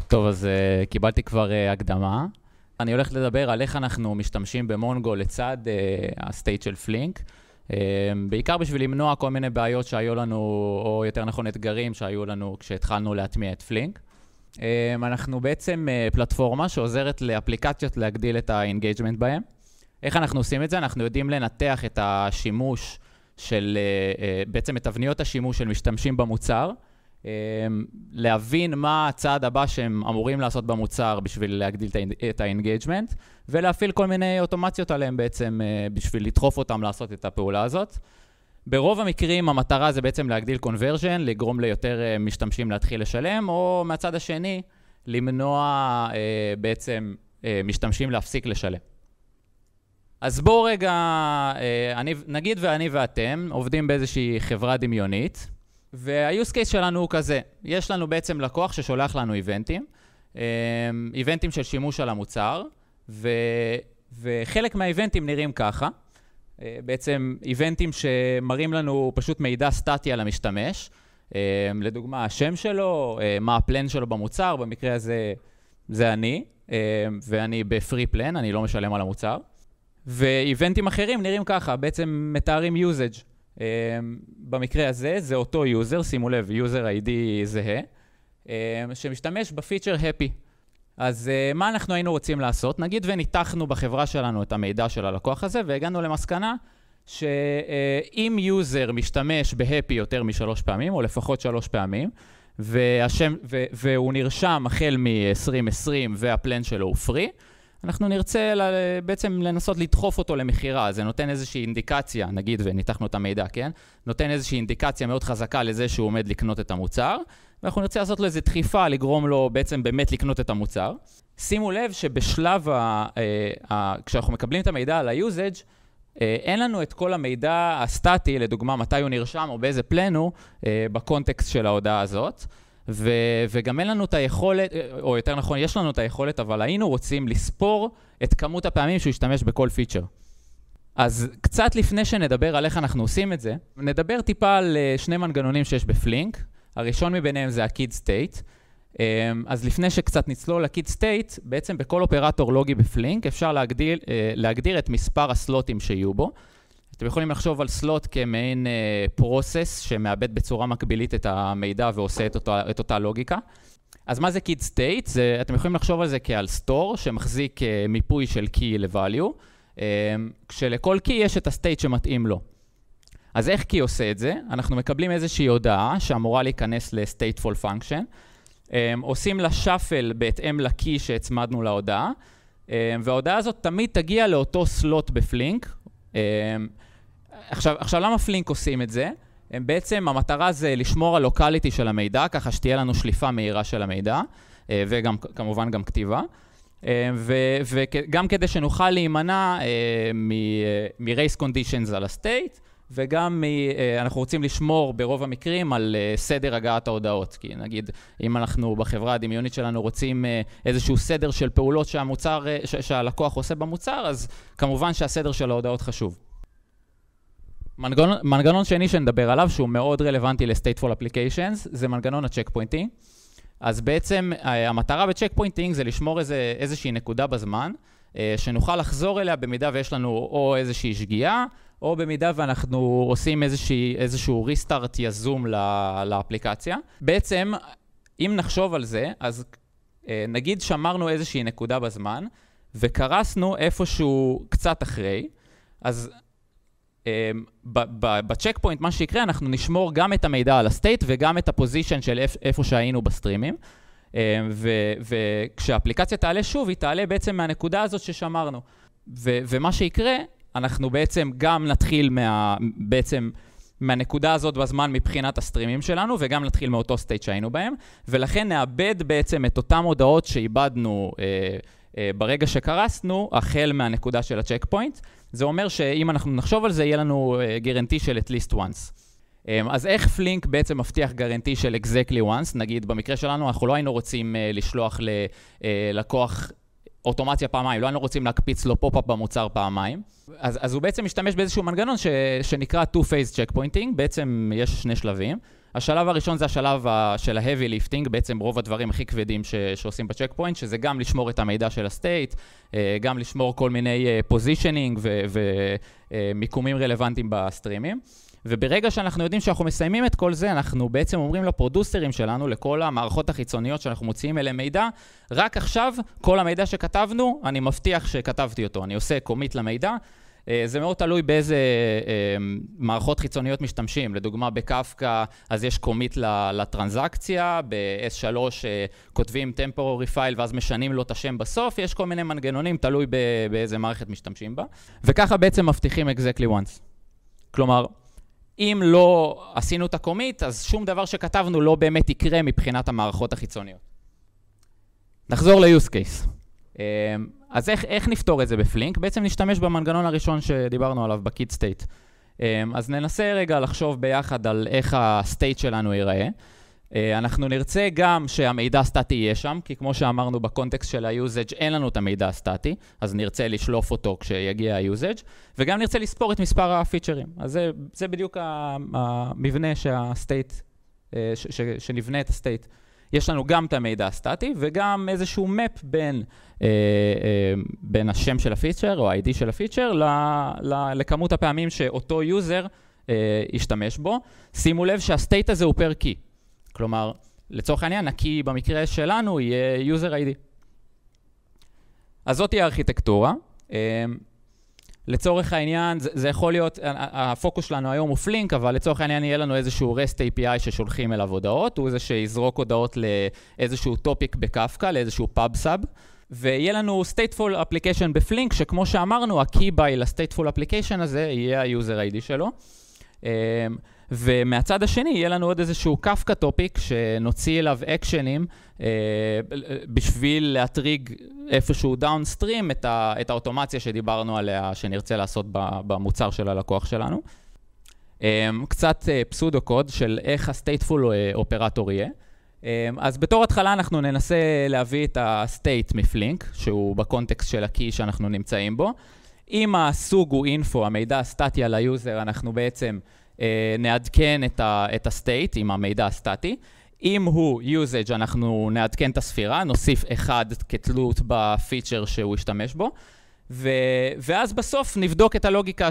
טוב, אז קיבלתי כבר הקדמה. אני הולך לדבר על איך אנחנו משתמשים במונגו לצד הסטייט של פלינק, בעיקר בשביל למנוע כל מיני בעיות שהיו לנו, או יותר נכון אתגרים שהיו לנו כשהתחלנו להטמיע את פלינק. אנחנו בעצם פלטפורמה שעוזרת לאפליקציות להגדיל את האינגייג'מנט בהם. איך אנחנו עושים את זה? אנחנו יודעים לנתח את השימוש של, בעצם את תבניות השימוש של משתמשים במוצר, להבין מה הצעד הבא שהם אמורים לעשות במוצר בשביל להגדיל את האינגייג'מנט, ולהפעיל כל מיני אוטומציות עליהם בעצם בשביל לדחוף אותם לעשות את הפעולה הזאת. ברוב המקרים המטרה זה בעצם להגדיל קונברז'ן, לגרום ליותר משתמשים להתחיל לשלם, או מהצד השני למנוע בעצם משתמשים להפסיק לשלם. אז בואו רגע, נגיד ואני ואתם עובדים באיזושהי חברה דמיונית, וה-use case שלנו הוא כזה, יש לנו בעצם לקוח ששולח לנו איבנטים, איבנטים של שימוש על המוצר, וחלק מהאיבנטים נראים ככה, בעצם איבנטים שמראים לנו פשוט מידע סטטי על המשתמש, לדוגמה השם שלו, מה הפלן שלו במוצר, במקרה הזה זה אני, ואני בפרי פלן, אני לא משלם על המוצר, ואיבנטים אחרים נראים ככה, בעצם מתארים usage. במקרה הזה זה אותו user, שימו לב, user ID זהה, שמשתמש בפיצ'ר happy. אז מה אנחנו היינו רוצים לעשות? נגיד וניתחנו בחברה שלנו את המידע של הלקוח הזה, והגענו למסקנה שאם user משתמש בהפי יותר מ3 פעמים, או לפחות 3 פעמים, והוא נרשם החל מ-2020 והפלן שלו הוא free, אנחנו נרצה בעצם לנסות לדחוף אותו למחירה. זה נותן איזושהי אינדיקציה, נגיד וניתחנו את המידע, כן? נותן איזושהי אינדיקציה מאוד חזקה לזה שהוא עומד לקנות את המוצר, ואנחנו נרצה לעשות לו איזו דחיפה, לגרום לו בעצם באמת לקנות את המוצר. שימו לב שבשלב, כשאנחנו מקבלים את המידע על ה-usage, אין לנו את כל המידע הסטטי, לדוגמה מתי הוא נרשם או באיזה פלן הוא, בקונטקסט של ההודעה הזאת. וגם אין לנו את היכולת, או יותר נכון, יש לנו את היכולת, אבל היינו רוצים לספור את כמות הפעמים שהוא ישתמש בכל פיצ'ר. אז קצת לפני שנדבר על איך אנחנו עושים את זה, נדבר טיפה על שני מנגנונים שיש בפלינק. הראשון מביניהם זה ה-Kid State. אז לפני שקצת נצלול ל-Kid State, בעצם בכל אופרטור לוגי בפלינק אפשר להגדיר את מספר הסלוטים שיהיו בו. אתם יכולים לחשוב על סלוט כמעין פרוסס שמאבד בצורה מקבילית את המידע ועושה את אותה לוגיקה. אז מה זה Kid State? אתם יכולים לחשוב על זה כעל store שמחזיק מיפוי של key ל-value, כשלכל key יש את ה-state שמתאים לו. אז איך key עושה את זה? אנחנו מקבלים איזושהי הודעה שאמורה להיכנס ל-stateful function, עושים לה shuffle בהתאם ל-key שהצמדנו להודעה, וההודעה הזאת תמיד תגיע לאותו סלוט בפלינק. עכשיו למה פלינק עושים את זה? בעצם המטרה זה לשמור על לוקליטי של המידע, ככה שתהיה לנו שליפה מהירה של המידע, וגם כמובן גם כתיבה, וגם כדי שנוכל להימנע מ-race conditions על הסטייט, וגם אנחנו רוצים לשמור ברוב המקרים על סדר הגעת ההודעות, כי נגיד אם אנחנו בחברה הדמיונית שלנו רוצים איזשהו סדר של פעולות שהלקוח עושה במוצר, אז כמובן שהסדר של ההודעות חשוב. מנגנון שני שנדבר עליו, שהוא מאוד רלוונטי ל-Stateful Applications, זה מנגנון ה-Check Pointing. אז בעצם המטרה ב-Check Pointing זה לשמור איזושהי נקודה בזמן, שנוכל לחזור אליה במידה ויש לנו או איזושהי שגיאה, או במידה ואנחנו עושים איזשהו ריסטארט יזום לאפליקציה. בעצם, אם נחשוב על זה, אז נגיד שמרנו איזושהי נקודה בזמן, וקרסנו איפשהו קצת אחרי, אז בצ'ק פוינט מה שיקרה, אנחנו נשמור גם את המידע על הסטייט וגם את הפוזישן של איפה שהיינו בסטרימים, וכשהאפליקציה תעלה שוב, היא תעלה בעצם מהנקודה הזאת ששמרנו. ומה שיקרה, אנחנו בעצם גם נתחיל מהנקודה הזאת בזמן מבחינת הסטרימים שלנו, וגם נתחיל מאותו סטייט שהיינו בהם, ולכן נאבד בעצם את אותם הודעות שאיבדנו ברגע שקרסנו, החל מהנקודה של הצ'ק פוינט. זה אומר שאם אנחנו נחשוב על זה, יהיה לנו גרנטי של at least once. אז איך פלינק בעצם מבטיח גרנטי של exactly once? נגיד, במקרה שלנו, אנחנו לא היינו רוצים לשלוח ללקוח אוטומציה פעמיים, לא היינו רוצים להקפיץ לו פופ-אפ במוצר פעמיים. אז הוא בעצם משתמש באיזשהו מנגנון שנקרא two-phase checkpointing, בעצם יש שני שלבים. השלב הראשון זה השלב של ה-heavy lifting, בעצם רוב הדברים הכי כבדים שעושים בצ'ק פוינט, שזה גם לשמור את המידע של הסטייט, גם לשמור כל מיני positioning ומיקומים רלוונטיים בסטרימים. וברגע שאנחנו יודעים שאנחנו מסיימים את כל זה, אנחנו בעצם אומרים לפרודוסרים שלנו, לכל המערכות החיצוניות שאנחנו מוציאים אליהם מידע, רק עכשיו, כל המידע שכתבנו, אני מבטיח שכתבתי אותו. אני עושה קומיט למידע. זה מאוד תלוי באיזה מערכות חיצוניות משתמשים. לדוגמה, בקפקא, אז יש קומיט לטרנזקציה, ב-S3 כותבים temporary file ואז משנים לו את השם בסוף, יש כל מיני מנגנונים, תלוי באיזה מערכת משתמשים בה. וככה בעצם מבטיחים exactly once. כלומר, אם לא עשינו את הקומיט, אז שום דבר שכתבנו לא באמת יקרה מבחינת המערכות החיצוניות. נחזור ל-use case. אז איך נפתור את זה בפלינק? בעצם נשתמש במנגנון הראשון שדיברנו עליו, ב-kid state. אז ננסה רגע לחשוב ביחד על איך ה-state שלנו ייראה. אנחנו נרצה גם שהמידע הסטטי יהיה שם, כי כמו שאמרנו בקונטקסט של ה-usage, אין לנו את המידע הסטטי, אז נרצה לשלוף אותו כשיגיע ה-usage, וגם נרצה לספור את מספר הפיצ'רים. אז זה בדיוק המבנה שנבנה את הסטייט. יש לנו גם את המידע הסטטי, וגם איזשהו map בין השם של הפיצ'ר, או ה-ID של הפיצ'ר, לכמות הפעמים שאותו user ישתמש בו. שימו לב שהסטייט הזה הוא פר key. כלומר, לצורך העניין, ה-key במקרה שלנו יהיה user ID. אז זאת היא הארכיטקטורה. לצורך העניין, זה יכול להיות, הפוקוס שלנו היום הוא פלינק, אבל לצורך העניין יהיה לנו איזשהו REST API ששולחים אליו הודעות, הוא זה שיזרוק הודעות לאיזשהו טופיק בקפקא, לאיזשהו pub sub, ויהיה לנו stateful application בפלינק, שכמו שאמרנו, ה-key by ל-stateful application הזה יהיה ה-user ID שלו. ומהצד השני יהיה לנו עוד איזשהו קפקא טופיק שנוציא אליו אקשנים בשביל להטריג איפשהו דאונסטרים את האוטומציה שדיברנו עליה שנרצה לעשות במוצר של הלקוח שלנו. קצת פסודו קוד של איך ה-stateful אופרטור יהיה. אז בתור התחלה אנחנו ננסה להביא את ה-state מפלינק, שהוא בקונטקסט של ה-key שאנחנו נמצאים בו. אם הסוג הוא info, המידע הסטטי על היוזר, אנחנו בעצם נעדכן את הסטייט עם המידע הסטטי. אם הוא usage, אנחנו נעדכן את הספירה, נוסיף אחד כתלות בפיצ'ר שהוא ישתמש בו, ואז בסוף נבדוק את הלוגיקה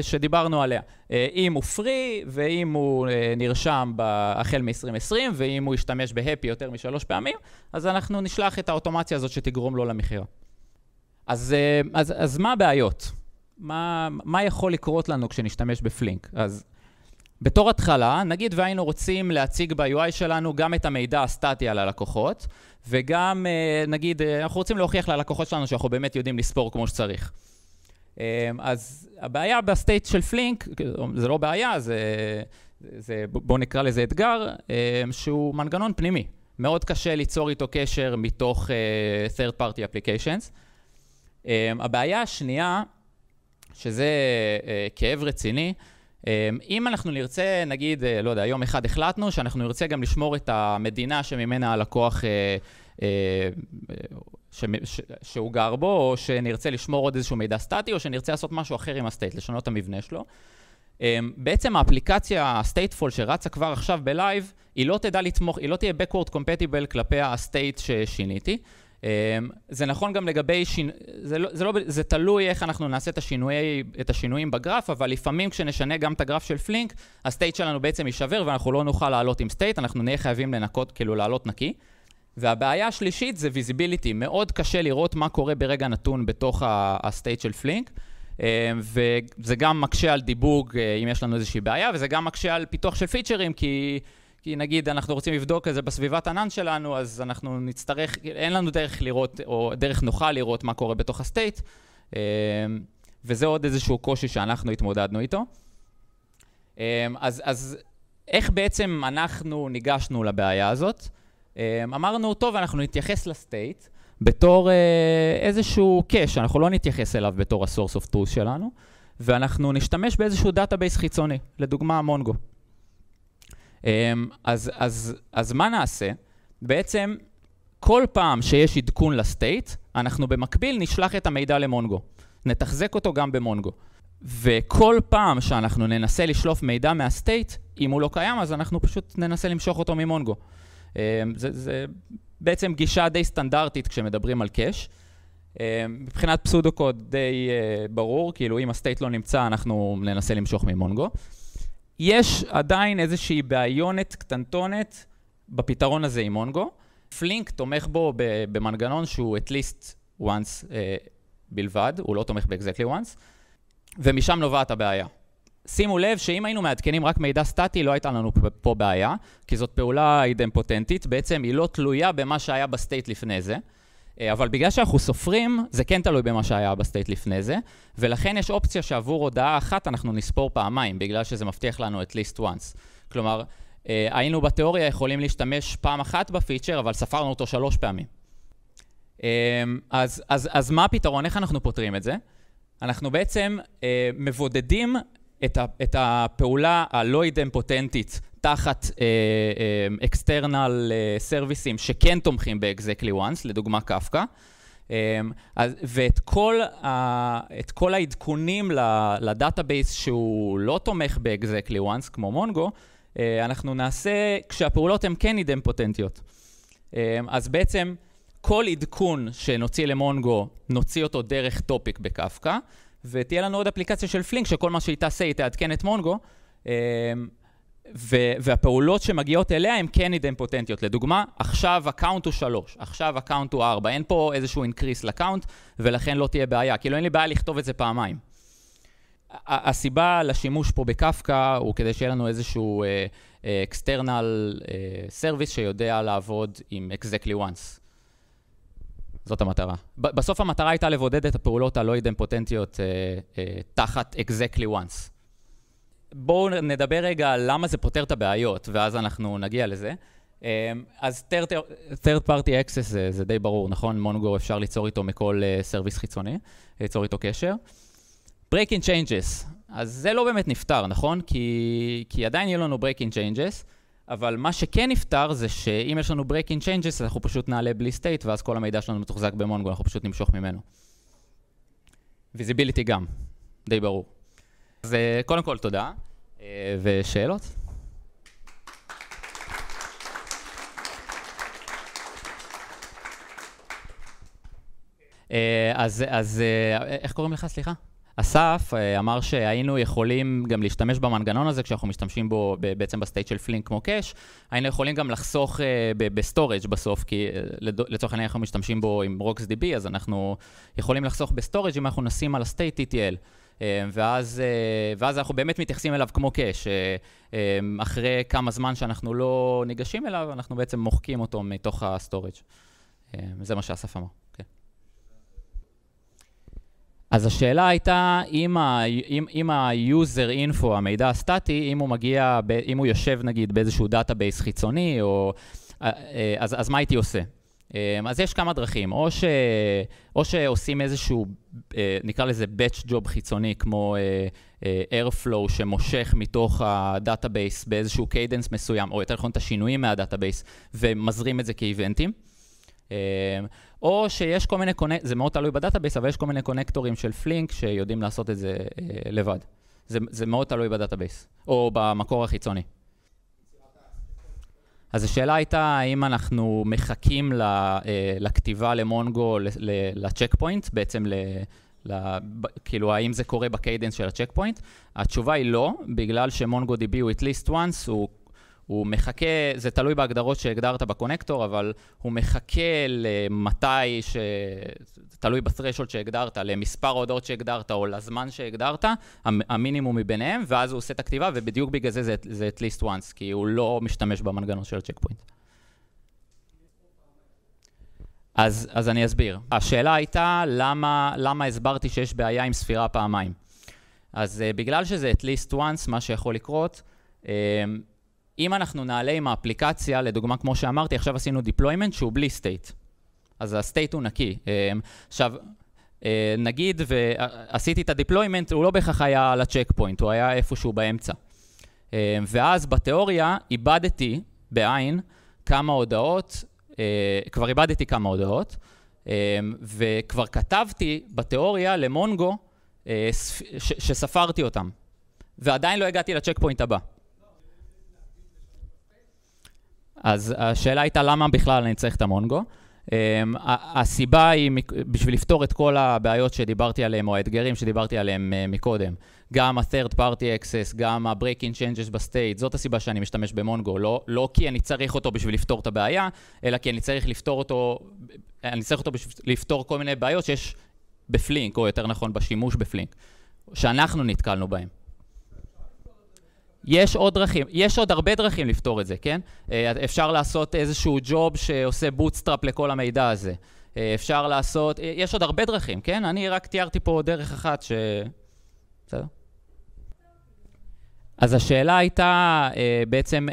שדיברנו עליה. אם הוא free, ואם הוא נרשם החל מ-2020, ואם הוא ישתמש בהפי יותר מ3 פעמים, אז אנחנו נשלח את האוטומציה הזאת שתגרום לו למחיר. אז מה הבעיות? מה יכול לקרות לנו כשנשתמש בפלינק? אז בתור התחלה, נגיד והיינו רוצים להציג ב-UI שלנו גם את המידע הסטטי על הלקוחות, וגם נגיד, אנחנו רוצים להוכיח ללקוחות שלנו שאנחנו באמת יודעים לספור כמו שצריך. אז הבעיה בסטייט של פלינק, זה לא בעיה, בואו נקרא לזה אתגר, שהוא מנגנון פנימי. מאוד קשה ליצור איתו קשר מתוך third party applications. הבעיה השנייה, שזה כאב רציני, אם אנחנו נרצה, נגיד, לא יודע, יום אחד החלטנו שאנחנו נרצה גם לשמור את המדינה שממנה הלקוח שהוא גר בו, או שנרצה לשמור עוד איזשהו מידע סטטי, או שנרצה לעשות משהו אחר עם הסטייט, לשנות את המבנה שלו. בעצם האפליקציה stateful שרצה כבר עכשיו בלייב, היא לא תדע לתמוך, היא לא תהיה backward compatible כלפי הסטייט ששיניתי. זה נכון גם לגבי, זה תלוי איך אנחנו נעשה את השינויים בגרף, אבל לפעמים כשנשנה גם את הגרף של פלינק, הסטייט שלנו בעצם יישבר ואנחנו לא נוכל לעלות עם סטייט, אנחנו נהיה חייבים לנקות, כאילו לעלות נקי. והבעיה השלישית זה visibility, מאוד קשה לראות מה קורה ברגע נתון בתוך הסטייט של פלינק, וזה גם מקשה על דיבוג אם יש לנו איזושהי בעיה, וזה גם מקשה על פיתוח של פיצ'רים, כי נגיד אנחנו רוצים לבדוק את זה בסביבת ענן שלנו, אז אנחנו נצטרך, אין לנו דרך לראות, או דרך נוחה לראות מה קורה בתוך הסטייט, וזה עוד איזשהו קושי שאנחנו התמודדנו איתו. אז איך בעצם אנחנו ניגשנו לבעיה הזאת? אמרנו, טוב, אנחנו נתייחס לסטייט בתור איזשהו קאש, אנחנו לא נתייחס אליו בתור ה-source of truth שלנו, ואנחנו נשתמש באיזשהו דאטאבייס חיצוני, לדוגמה מונגו. אז מה נעשה? בעצם כל פעם שיש עדכון לסטייט, אנחנו במקביל נשלח את המידע למונגו. נתחזק אותו גם במונגו. וכל פעם שאנחנו ננסה לשלוף מידע מהסטייט, אם הוא לא קיים, אז אנחנו פשוט ננסה למשוך אותו ממונגו. זה בעצם גישה די סטנדרטית כשמדברים על קאש. מבחינת פסודו-קוד די ברור, כאילו אם הסטייט לא נמצא, אנחנו ננסה למשוך ממונגו. יש עדיין איזושהי בעיונת קטנטונת בפתרון הזה עם מונגו. פלינק תומך בו במנגנון שהוא at least once בלבד, הוא לא תומך ב-exactly once, ומשם נובעת הבעיה. שימו לב שאם היינו מעדכנים רק מידע סטטי, לא הייתה לנו פה בעיה, כי זאת פעולה אידמפוטנטית, בעצם היא לא תלויה במה שהיה בסטייט לפני זה, אבל בגלל שאנחנו סופרים, זה כן תלוי במה שהיה בסטייט לפני זה, ולכן יש אופציה שעבור הודעה אחת אנחנו נספור פעמיים, בגלל שזה מבטיח לנו at least once. כלומר, היינו בתיאוריה יכולים להשתמש פעם אחת בפיצ'ר, אבל ספרנו אותו 3 פעמים. אז מה הפתרון? איך אנחנו פותרים את זה? אנחנו בעצם מבודדים את הפעולה הלא אידמפוטנטית תחת external services שכן תומכים ב-exactly once, לדוגמה קפקא, ואת כל העדכונים לדאטאבייס שהוא לא תומך ב-exactly once, כמו מונגו, אנחנו נעשה כשהפעולות הן כן אידמפוטנטיות. אז בעצם כל עדכון שנוציא למונגו, נוציא אותו דרך טופיק בקפקא, ותהיה לנו עוד אפליקציה של פלינק, שכל מה שהיא תעשה, היא תעדכן את מונגו, והפעולות שמגיעות אליה הן כן אידמפוטנטיות. לדוגמה, עכשיו הקאונט הוא 3, עכשיו הקאונט הוא 4, אין פה איזשהו אינקריס לקאונט, ולכן לא תהיה בעיה, כאילו אין לי בעיה לכתוב את זה פעמיים. הסיבה לשימוש פה בקפקא הוא כדי שיהיה לנו איזשהו external service שיודע לעבוד עם exactly once. זאת המטרה. בסוף המטרה הייתה לבודד את הפעולות הלא אידמפוטנטיות תחת exactly once. בואו נדבר רגע על למה זה פותר את הבעיות, ואז אנחנו נגיע לזה. אז third party access זה די ברור, נכון? מונגו אפשר ליצור איתו מכל סרוויס חיצוני, ליצור איתו קשר. breaking changes, אז זה לא באמת נפתר, נכון? כי עדיין יהיו לנו breaking changes, אבל מה שכן נפתר זה שאם יש לנו breaking changes, אנחנו פשוט נעלה בלי state, ואז כל המידע שלנו מתוחזק במונגו, אנחנו פשוט נמשוך ממנו. visibility גם, די ברור. אז קודם כל תודה, ושאלות? אז איך קוראים לך, סליחה? אסף אמר שהיינו יכולים גם להשתמש במנגנון הזה, כשאנחנו משתמשים בו בעצם בסטייט של פלינק כמו קאש, היינו יכולים גם לחסוך בסטורג' בסוף, כי לצורך העניין אנחנו משתמשים בו עם RocksDB, אז אנחנו יכולים לחסוך בסטורג' אם אנחנו נשים על הסטייט TTL. ואז אנחנו באמת מתייחסים אליו כמו קאש. אחרי כמה זמן שאנחנו לא ניגשים אליו, אנחנו בעצם מוחקים אותו מתוך הסטורג'. זה מה שאסף אמר. אז השאלה הייתה, אם ה-user info, המידע הסטטי, אם הוא יושב נגיד באיזשהו דאטאבייס חיצוני, אז מה הייתי עושה? אז יש כמה דרכים, או שעושים איזשהו, נקרא לזה batch job חיצוני, כמו Airflow שמושך מתוך הדאטאבייס באיזשהו cadence מסוים, או יותר נכון את השינויים מהדאטאבייס, ומזרים את זה כאיבנטים. או שיש כל מיני זה מאוד תלוי בדאטאבייס, אבל יש כל מיני קונקטורים של פלינק שיודעים לעשות את זה לבד. זה מאוד תלוי בדאטאבייס, או במקור החיצוני. אז השאלה הייתה, האם אנחנו מחכים לכתיבה למונגו, לצ'ק פוינט, בעצם כאילו, האם זה קורה בקיידנס של הצ'ק פוינט? התשובה היא לא, בגלל שמונגו DB הוא at least once, הוא מחכה, זה תלוי בהגדרות שהגדרת בקונקטור, אבל הוא מחכה למתי, תלוי בסרשולד שהגדרת, למספר ההודעות שהגדרת או לזמן שהגדרת, המינימום מביניהם, ואז הוא עושה את הכתיבה, ובדיוק בגלל זה זה at least once, כי הוא לא משתמש במנגנון של הצ'ק פוינט. אז אני אסביר. השאלה הייתה למה הסברתי שיש בעיה עם ספירה פעמיים. אז בגלל שזה at least once, מה שיכול לקרות, אם אנחנו נעלה עם האפליקציה, לדוגמה כמו שאמרתי, עכשיו עשינו deployment שהוא בלי state. אז ה-state הוא נקי. עכשיו, נגיד ועשיתי את ה-deployment, הוא לא בהכרח היה על ה-check point, הוא היה איפשהו באמצע. ואז בתיאוריה איבדתי בעין כמה הודעות, כבר איבדתי כמה הודעות, וכבר כתבתי בתיאוריה למונגו שספרתי אותם, ועדיין לא הגעתי לצ'ק פוינט הבא. אז השאלה הייתה למה בכלל אני צריך את המונגו. הסיבה היא בשביל לפתור את כל הבעיות שדיברתי עליהם, או האתגרים שדיברתי עליהם מקודם. גם ה-third party access, גם ה-breaking changes בסטייט, זאת הסיבה שאני משתמש במונגו. לא כי אני צריך אותו בשביל לפתור את הבעיה, אלא כי אני צריך אותו בשביל לפתור כל מיני בעיות שיש בפלינק, או יותר נכון בשימוש בפלינק, שאנחנו נתקלנו בהם. יש עוד הרבה דרכים לפתור את זה, כן? אפשר לעשות איזשהו ג'וב שעושה בוטסטראפ לכל המידע הזה. אפשר לעשות, יש עוד הרבה דרכים, כן? אני רק תיארתי פה דרך אחת בסדר? אז השאלה הייתה בעצם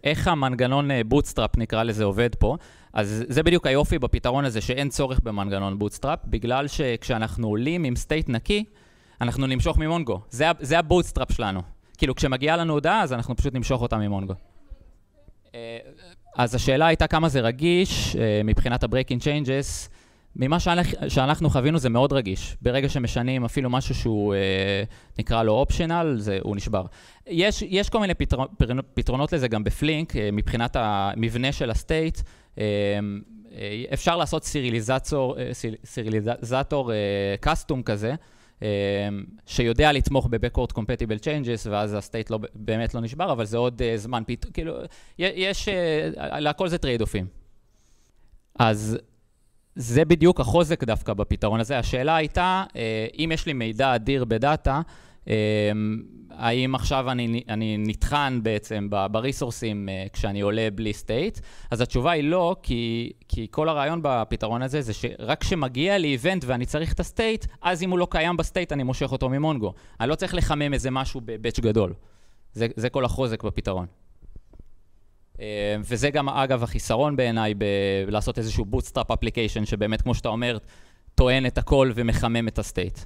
איך המנגנון בוטסטראפ נקרא לזה עובד פה. אז זה בדיוק היופי בפתרון הזה שאין צורך במנגנון בוטסטראפ, בגלל שכשאנחנו עולים עם סטייט נקי, אנחנו נמשוך ממונגו. זה הבוטסטראפ שלנו. כאילו, כשמגיעה לנו הודעה, אז אנחנו פשוט נמשוך אותה ממונגו. אז השאלה הייתה כמה זה רגיש, מבחינת ה-breaking changes, ממה שאנחנו חווינו זה מאוד רגיש. ברגע שמשנים אפילו משהו שהוא נקרא לו optional, הוא נשבר. יש כל מיני פתרונות לזה גם בפלינק, מבחינת המבנה של הסטייט. אפשר לעשות סיריליזטור קסטום כזה, שיודע לתמוך ב-Backward Compatible Changes, ואז הסטייט באמת לא נשבר, אבל זה עוד זמן, כאילו, יש, לכל זה טרייד-אופים. אז זה בדיוק החוזק דווקא בפתרון הזה. השאלה הייתה, אם יש לי מידע אדיר בדאטה, האם עכשיו אני נטחן בעצם בריסורסים כשאני עולה בלי סטייט? אז התשובה היא לא, כי כל הרעיון בפתרון הזה זה שרק כשמגיע לי איבנט ואני צריך את הסטייט, אז אם הוא לא קיים בסטייט אני מושך אותו ממונגו. אני לא צריך לחמם איזה משהו בבאץ' גדול. זה כל החוזק בפתרון. וזה גם אגב החיסרון בעיניי לעשות איזשהו bootstrap application שבאמת כמו שאתה אומר טוען את הכל ומחמם את הסטייט.